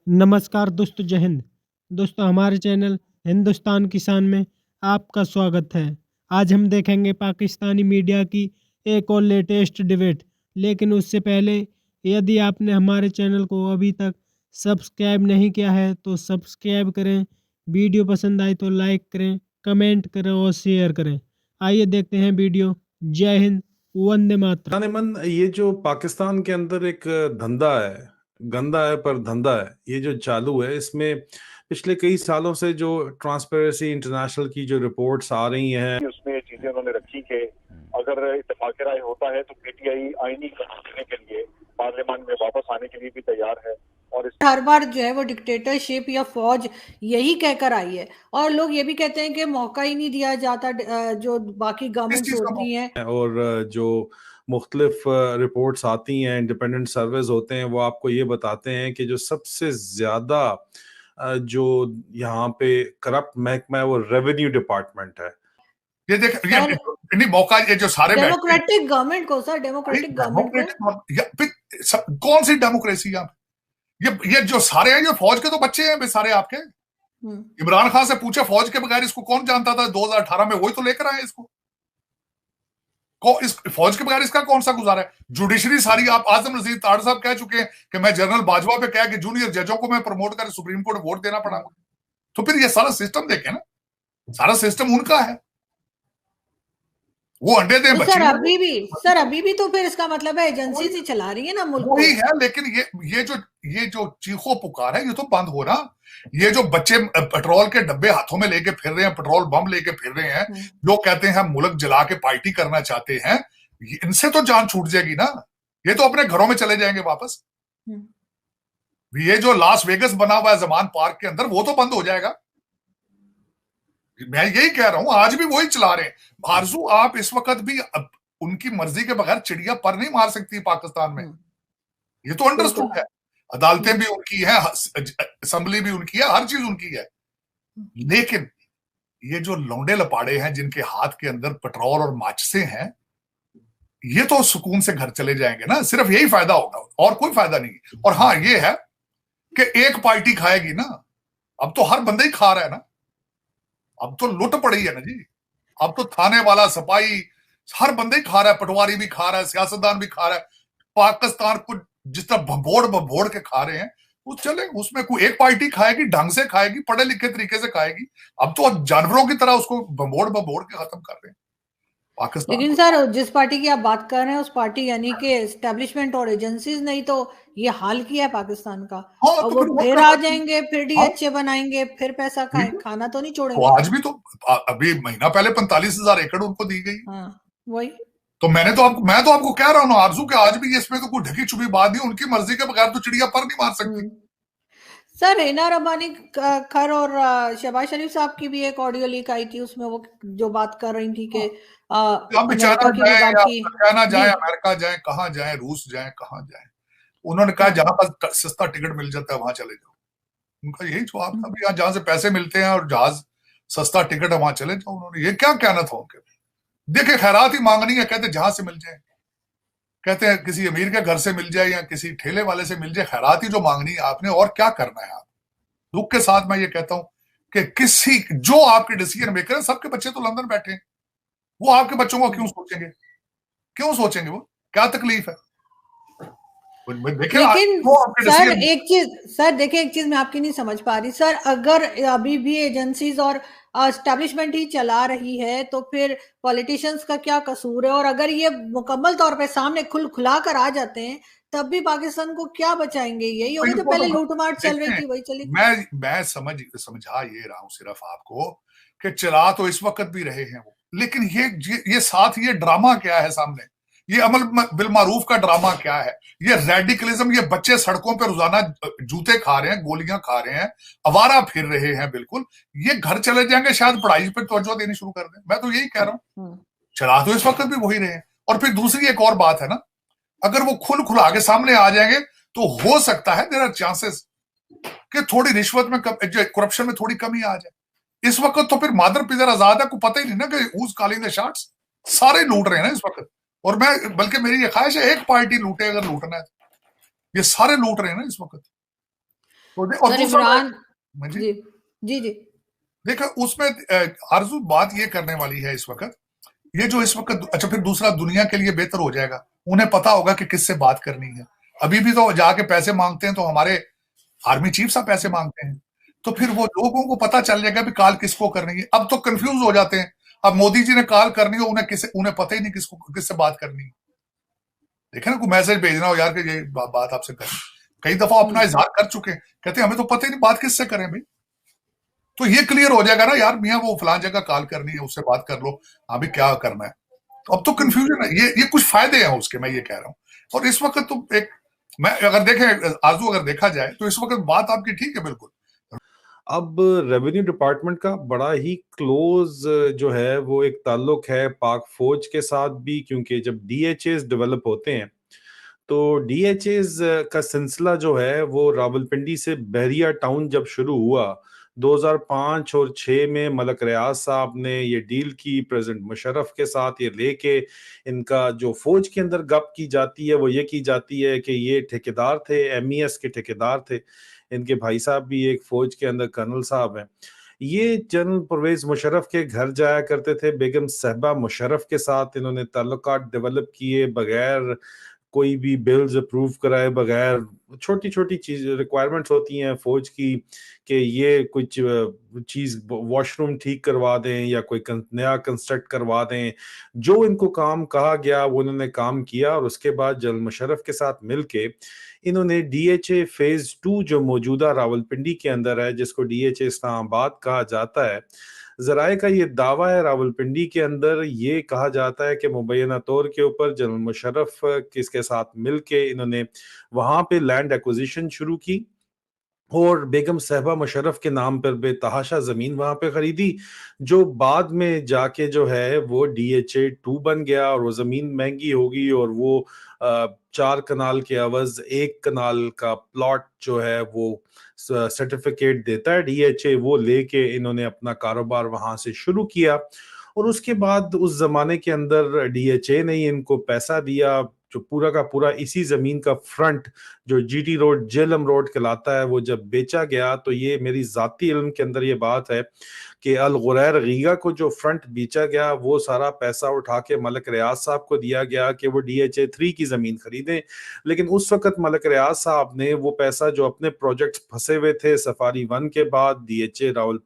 नमस्कार दोस्तों, जय हिंद। दोस्तों, हमारे चैनल हिंदुस्तान किसान में आपका स्वागत है। आज हम देखेंगे पाकिस्तानी मीडिया की एक और लेटेस्ट डिबेट। लेकिन उससे पहले, यदि आपने हमारे चैनल को अभी तक सब्सक्राइब नहीं किया है तो सब्सक्राइब करें। वीडियो पसंद आए तो लाइक करें, कमेंट करें और शेयर करें। आइए देखते हैं वीडियो। जय हिंद, वंदे मातरम। जाने मन ये जो पाकिस्तान के अंदर एक धंधा है, गंदा है पर धंधा है, ये जो चालू है, इसमें पिछले कई सालों से जो ट्रांसपेरेंसी इंटरनेशनल की जो रिपोर्ट्स आ रही हैं, उसमें ये चीजें उन्होंने रखी कि अगर इत्तेफाक राय होता है तो पीटीआई आईनी कानून देने के लिए पार्लियामेंट में वापस आने के लिए भी तैयार है। और हर बार जो है वो डिक्टेटरशिप या फौज यही कहकर आई है, और लोग ये भी कहते हैं कि मौका ही नहीं दिया जाता जो बाकी गवर्नमेंट्स होती हैं। और जो मुख्तलिफ रिपोर्ट्स आती हैं, इंडिपेंडेंट सर्वेज होते हैं, वो आपको ये बताते हैं कि जो सबसे ज्यादा जो यहाँ पे करप्ट महकमा है वो रेवेन्यू डिपार्टमेंट है। ये देख ये नहीं मौका, ये जो सारे डेमोक्रेटिक गवर्नमेंट को सर, डेमोक्रेटिक गवर्नमेंट को कौन सी डेमोक्रेसी यहाँ? ये जो सारे हैं, ये फौज के तो बच्चे हैं सारे आपके। इमरान खान से पूछे फौज के बगैर इसको कौन जानता था 2018 में, वही तो लेकर आए इसको। इस फौज के बगैर इसका कौन सा गुजारा है? जुडिशरी सारी, आप आजम नजीर ताड़ साहब कह चुके हैं कि मैं जनरल बाजवा पे कहा कि जूनियर जजों को मैं प्रमोट कर सुप्रीम कोर्ट वोट देना पड़ा। तो फिर ये सारा सिस्टम देखे ना, सारा सिस्टम उनका है, वो अंडे दें तो बच्चे। सर अभी भी तो फिर इसका मतलब है एजेंसी से चला रही है ना मुल्क को। वही है, लेकिन ये जो चीखो पुकार है, ये तो बंद हो ना। ये जो बच्चे पेट्रोल के डब्बे हाथों में लेके फिर रहे हैं, पेट्रोल बम लेके फिर रहे हैं, जो कहते हैं मुल्क जला के पार्टी करना चाहते हैं, इनसे तो जान छूट जाएगी ना। ये तो अपने घरों में चले जाएंगे वापस। ये जो लास वेगस बना हुआ है जमान पार्क के अंदर, वो तो बंद हो जाएगा। मैं यही कह रहा हूं, आज भी वही चला रहे हैं। आरजू, आप इस वक्त भी उनकी मर्जी के बगैर चिड़िया पर नहीं मार सकती पाकिस्तान में, ये तो अंडरस्टूड है। अदालतें भी उनकी है, असेंबली भी उनकी है, हर चीज उनकी है। लेकिन ये जो लौंडे लपाड़े हैं जिनके हाथ के अंदर पेट्रोल और माचिसें हैं, ये तो सुकून से घर चले जाएंगे ना। सिर्फ यही फायदा होगा और कोई फायदा नहीं। और हाँ, ये है कि एक पार्टी खाएगी ना, अब तो हर बंदा ही खा रहा है ना। अब तो लुट पड़ी है ना जी। अब तो थाने वाला, सपाही, हर बंदे ही खा रहा है। पटवारी भी खा रहा है, सियासतदान भी खा रहा है। पाकिस्तान को जिस तरह भंबोड़ के खा रहे हैं, वो चले, उसमें कोई एक पार्टी खाएगी, ढंग से खाएगी, पढ़े लिखे तरीके से खाएगी। अब तो जानवरों की तरह उसको भंबोड़ के खत्म कर रहे हैं पाकिस्तान। लेकिन सर, जिस पार्टी की आप बात कर रहे हैं, उस पार्टी यानी कि एस्टेब्लिशमेंट और एजेंसीज नहीं तो ये हाल किया है पाकिस्तान का। हाँ, और तो वो फिर आ जाएंगे, फिर डीएचए बनाएंगे, फिर पैसा खाना तो नहीं तो छोड़ेंगे। आज भी तो अभी महीना पहले 45,000 एकड़ उनको दी गई। हाँ, वही तो मैं तो आपको कह रहा हूँ आरजू के, आज भी इसमें तो कोई ढकी छुपी बात नहीं। उनकी मर्जी के बगैर तो चिड़िया पर नहीं मार सकती। सर, हिना रब्बानी खर और शहबाज शरीफ साहब की भी एक ऑडियो लीक आई थी, उसमें वो जो बात कर रही थी कि अमेरिका की कहना जाए, अमेरिका जाए, कहाँ जाए, रूस जाए, कहाँ जाए। उन्होंने कहा जहां पर सस्ता टिकट मिल जाता है वहां चले जाओ। उनका यही जवाब था, यहाँ जहां से पैसे मिलते हैं और जहाज सस्ता टिकट है वहां चले जाओ। उन्होंने ये क्या कहना था उनके? देखिए, खैरात ही मांगनी है, कहते जहां से मिल जाए। कहते हैं किसी अमीर के घर से मिल जाए या किसी ठेले वाले से मिल जाए, खैरात ही जो मांगनी है आपने, और क्या करना है आप। दुख के साथ मैं ये कहता हूं कि किसी जो आपके डिसीजन मेकर है, सबके बच्चे तो लंदन बैठे हैं, वो आपके बच्चों को क्यों सोचेंगे? वो क्या तकलीफ है? लेकिन सर देखिए, एक चीज मैं आपकी नहीं समझ पा रही सर। अगर अभी भी एजेंसीज और एस्टेब्लिशमेंट ही चला रही है तो फिर पॉलिटिशियंस का क्या कसूर है? और अगर ये मुकम्मल तौर पे सामने खुला कर आ जाते हैं, तब भी पाकिस्तान को क्या बचाएंगे? यही होगा जो पहले लूटमार चल रही थी, वही चली। मैं समझा ये रहा हूं सिर्फ आपको कि चला तो इस वक्त भी रहे हैं वो, लेकिन ये साथ ये ड्रामा क्या है सामने? ये अमल बिल मारूफ का ड्रामा क्या है? ये रेडिकलिज्म, ये बच्चे सड़कों पर रोजाना जूते खा रहे हैं, गोलियां खा रहे हैं, आवारा फिर रहे हैं। बिल्कुल, ये घर चले जाएंगे, शायद पढ़ाई पर तवज्जो देनी शुरू कर दें। मैं तो यही कह रहा हूं, चला तो इस वक्त भी वही रहे। और फिर दूसरी एक और बात है ना, अगर वो खुला के सामने आ जाएंगे तो हो सकता है देयर आर चांसेस कि थोड़ी रिश्वत में करप्शन में थोड़ी कमी आ जाए। इस वक्त तो फिर मादर पिदर आजाद है, को पता ही नहीं ना कि हूज कॉलिंग द शॉट्स। सारे लूट रहे हैं ना इस वक्त। और बल्कि मेरी ये ख्वाहिश है एक पार्टी लूटे, अगर लूटना है तो। ये सारे लूट रहे हैं ना इस वक्त। और सर दूसरा इमरान जी जी जी जी देखो उसमें आरजू बात ये करने वाली है इस वक्त, ये जो इस वक्त, अच्छा फिर दूसरा दुनिया के लिए बेहतर हो जाएगा, उन्हें पता होगा कि किससे बात करनी है। अभी भी तो जाके पैसे मांगते हैं तो हमारे आर्मी चीफ साहब पैसे मांगते हैं, तो फिर वो लोगों को पता चल जाएगा भी कॉल किसको करनी है। अब तो कंफ्यूज हो जाते हैं, अब मोदी जी ने कॉल करनी हो, उन्हें पता ही नहीं किससे बात करनी है। देखे ना, कोई मैसेज भेजना हो यार कि ये बात आपसे करनी, कई दफा अपना इजहार कर चुके, कहते हैं हमें तो पता ही नहीं बात किससे करें भाई। तो ये क्लियर हो जाएगा ना यार, मियाँ वो फलान जगह कॉल करनी है, उससे बात कर लो, अभी क्या करना है। तो अब तो कंफ्यूजन है, ये कुछ फायदे हैं उसके, मैं ये कह रहा हूँ। और इस वक्त तो एक, मैं अगर देखें आजू, अगर देखा जाए तो इस वक्त बात आपकी ठीक है बिल्कुल। अब रेवेन्यू डिपार्टमेंट का बड़ा ही क्लोज जो है वो एक ताल्लुक है पाक फौज के साथ भी, क्योंकि जब डीएचएस डेवलप होते हैं तो डीएचएस का सिलसिला जो है वो रावलपिंडी से बहरिया टाउन जब शुरू हुआ 2005 और 6 में मलक रियाज साहब ने ये डील की प्रेसिडेंट मुशर्रफ के साथ, ये लेके इनका जो फौज के अंदर गप की जाती है वो ये की जाती है कि ये ठेकेदार थे, एमईएस के ठेकेदार थे, इनके भाई साहब भी एक फौज के अंदर कर्नल साहब हैं। ये जनरल परवेज मुशर्रफ के घर जाया करते थे, बेगम साहबा मुशर्रफ के साथ इन्होंने ताल्लुकात डेवलप किए बगैर कोई भी बिल्स अप्रूव कराए बगैर। छोटी छोटी चीज रिक्वायरमेंट्स होती हैं फौज की कि ये कुछ चीज वॉशरूम ठीक करवा दें या कोई नया कंस्ट्रक्ट करवा दें, जो इनको काम कहा गया वो उन्होंने काम किया। और उसके बाद जनरल मुशर्रफ के साथ मिलके इन्होंने डीएचए फेज 2 जो मौजूदा रावलपिंडी के अंदर है, जिसको डीएचए इस्लामाबाद कहा जाता है, जराए का ये दावा है रावलपिंडी के अंदर ये कहा जाता है कि मुबैना तौर के ऊपर जनरल मुशर्रफ किसके साथ मिलके इन्होंने वहां पे लैंड एक्विजिशन शुरू की और बेगम साहबा मुशर्रफ के नाम पर बेतहाशा जमीन वहां पे खरीदी, जो बाद में जाके जो है वो डीएचए 2 बन गया। और वो जमीन महंगी होगी और वो 4 कनाल के अवज 1 कनाल का प्लॉट जो है वो सर्टिफिकेट देता है डीएचए, वो लेके इन्होंने अपना कारोबार वहां से शुरू किया। और उसके बाद उस जमाने के अंदर डीएचए ने इनको पैसा दिया, जो पूरा का पूरा इसी जमीन का फ्रंट जो जीटी रोड जेलम रोड कहलाता है वो जब बेचा गया, तो ये मेरी जाती इल्म के अंदर ये बात है कि अल गुरैर गीगा को जो फ्रंट बेचा गया वो सारा पैसा उठा के मलक रियाज साहब को दिया गया कि वो डीएचए 3 की जमीन खरीदें। लेकिन उस वक्त मलक रियाज साहब ने वो पैसा जो अपने प्रोजेक्ट फंसे हुए थे सफारी 1 के बाद डीएचए रावल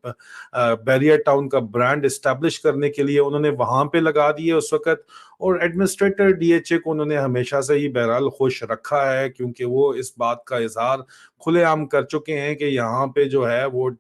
बैरियर टाउन का ब्रांड इस्टेब्लिश करने के लिए उन्होंने वहां पे लगा दिए उस वक्त। और एडमिनिस्ट्रेटर डीएचए को उन्होंने हमेशा से ही बहरहाल खुश रखा है, क्योंकि वो इस बात का इजहार खुलेआम कर चुके हैं कि यहाँ पे जो है वो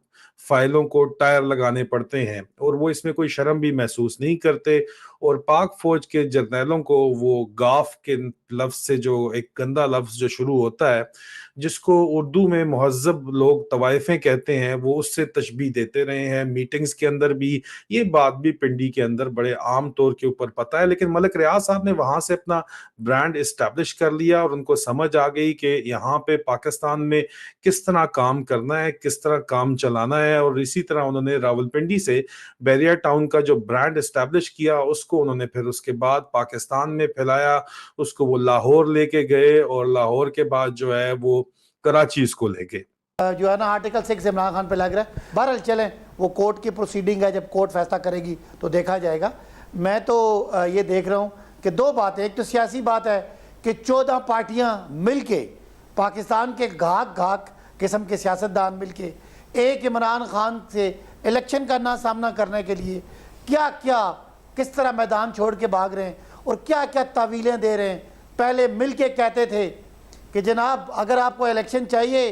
फाइलों को टायर लगाने पड़ते हैं और वो इसमें कोई शर्म भी महसूस नहीं करते। और पाक फौज के जर्नैलों को वो गाफ के लफ्ज से जो एक गंदा लफ्ज जो शुरू होता है, जिसको उर्दू में मुहज्जब लोग तवाइफें कहते हैं, वो उससे तशबीह देते रहे हैं। मीटिंग्स के अंदर भी ये बात भी पिंडी के अंदर बड़े आम तौर के ऊपर पता है। लेकिन मलक रियाज साहब ने वहां से अपना ब्रांड इस्टेब्लिश कर लिया और उनको समझ आ गई कि यहाँ पे पाकिस्तान में किस तरह काम करना है, किस तरह काम चलाना है। और इसी तरह उन्होंने रावलपिंडी से बैरियर टाउन का जो ब्रांड इस्टेब्लिश किया उसको उन्होंने फिर उसके बाद पाकिस्तान में फैलाया, उसको वो लाहौर लेके गए और लाहौर के बाद जो है वो कराची इसको ले गए। जो है ना आर्टिकल 6 इमरान खान पे लग रहा है। बहरहाल चलें, वो कोर्ट की प्रोसीडिंग है, जब कोर्ट फैसला करेगी तो देखा जाएगा। मैं तो ये देख रहा हूँ कि दो बातें, एक तो सियासी बात है कि 14 पार्टियाँ मिल के पाकिस्तान के घाक किस्म के सियासतदान मिल के एक इमरान खान से इलेक्शन का ना सामना करने के लिए क्या क्या किस तरह मैदान छोड़ के भाग रहे हैं और क्या क्या तावीलें दे रहे हैं। पहले मिल के कहते थे कि जनाब अगर आपको इलेक्शन चाहिए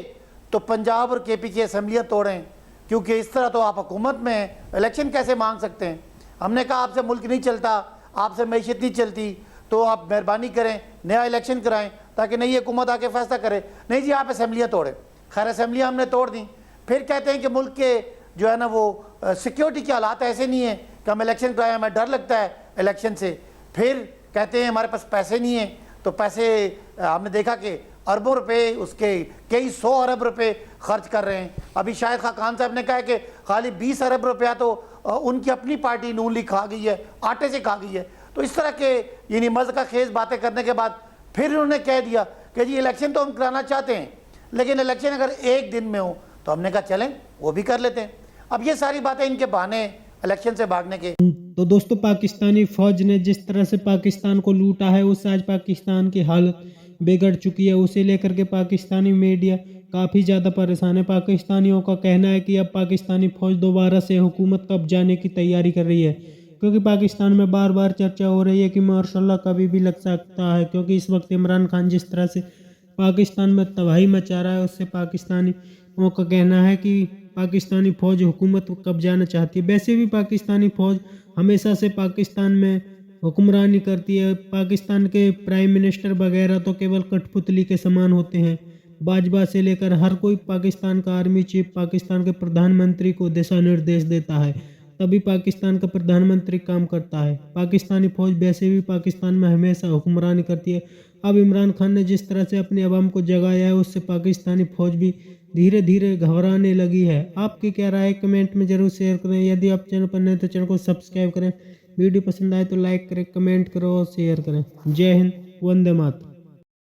तो पंजाब और केपी की असम्बलियाँ तोड़ें, क्योंकि इस तरह तो आप हुकूमत में हैं, इलेक्शन कैसे मांग सकते हैं। हमने कहा आपसे मुल्क नहीं चलता, आपसे मैशियत नहीं चलती, तो आप मेहरबानी करें नया इलेक्शन कराएं ताकि नई हुकूमत आके फैसला करे। नहीं जी, आप असम्बलियाँ तोड़ें। खैर असम्बलियाँ हमने तोड़ दी। फिर कहते हैं कि मुल्क के जो है ना वो सिक्योरिटी के हालात ऐसे नहीं है कि हम इलेक्शन कराएं, हमें डर लगता है इलेक्शन से। फिर कहते हैं हमारे पास पैसे नहीं हैं, तो पैसे हमने देखा कि अरबों रुपए, उसके कई 100 अरब रुपए खर्च कर रहे हैं। अभी शायद खान साहब ने कहा कि खाली 20 अरब रुपया तो उनकी अपनी पार्टी नून लीग खा गई है, आटे से खा गई है। तो इस तरह के यानी मज़ का खेज बातें करने के बाद फिर उन्होंने कह दिया कि जी इलेक्शन तो हम कराना चाहते हैं, लेकिन इलेक्शन अगर एक दिन में हो तो हमने कहा चलें वो भी कर लेते हैं। अब ये सारी बातें इनके बहाने इलेक्शन से भागने के। तो दोस्तों, पाकिस्तानी फौज ने जिस तरह से पाकिस्तान को लूटा है, उससे आज पाकिस्तान की हालत बिगड़ चुकी है। उसे लेकर के पाकिस्तानी मीडिया काफ़ी ज़्यादा परेशान है। पाकिस्तानियों का कहना है कि अब पाकिस्तानी फौज दोबारा से हुकूमत कब्जाने की तैयारी कर रही है, क्योंकि पाकिस्तान में बार बार चर्चा हो रही है कि मार्शल कभी भी लग सकता है, क्योंकि इस वक्त इमरान खान जिस तरह से पाकिस्तान में तबाही मचा रहा है, उससे पाकिस्तानियों का कहना है कि पाकिस्तानी फ़ौज हुकूमत को कब्जाना चाहती है। वैसे भी पाकिस्तानी फ़ौज हमेशा से पाकिस्तान में हुक्मरानी करती है। पाकिस्तान के प्राइम मिनिस्टर वगैरह तो केवल कठपुतली के समान होते हैं। बाजवा से लेकर हर कोई पाकिस्तान का आर्मी चीफ पाकिस्तान के प्रधानमंत्री को दिशा निर्देश देता है, तभी पाकिस्तान का प्रधानमंत्री काम करता है। पाकिस्तानी फौज वैसे भी पाकिस्तान में हमेशा हुक्मरानी करती है। अब इमरान खान ने जिस तरह से अपने अवाम को जगाया है, उससे पाकिस्तानी फौज भी धीरे धीरे घबराने लगी है। आपकी क्या राय है कमेंट में जरूर शेयर करें। यदि आप चैनल पर नए तो चैनल को सब्सक्राइब करें। वीडियो पसंद आए तो लाइक करें, कमेंट करो और शेयर करें। जय हिंद, वंदे मातरम।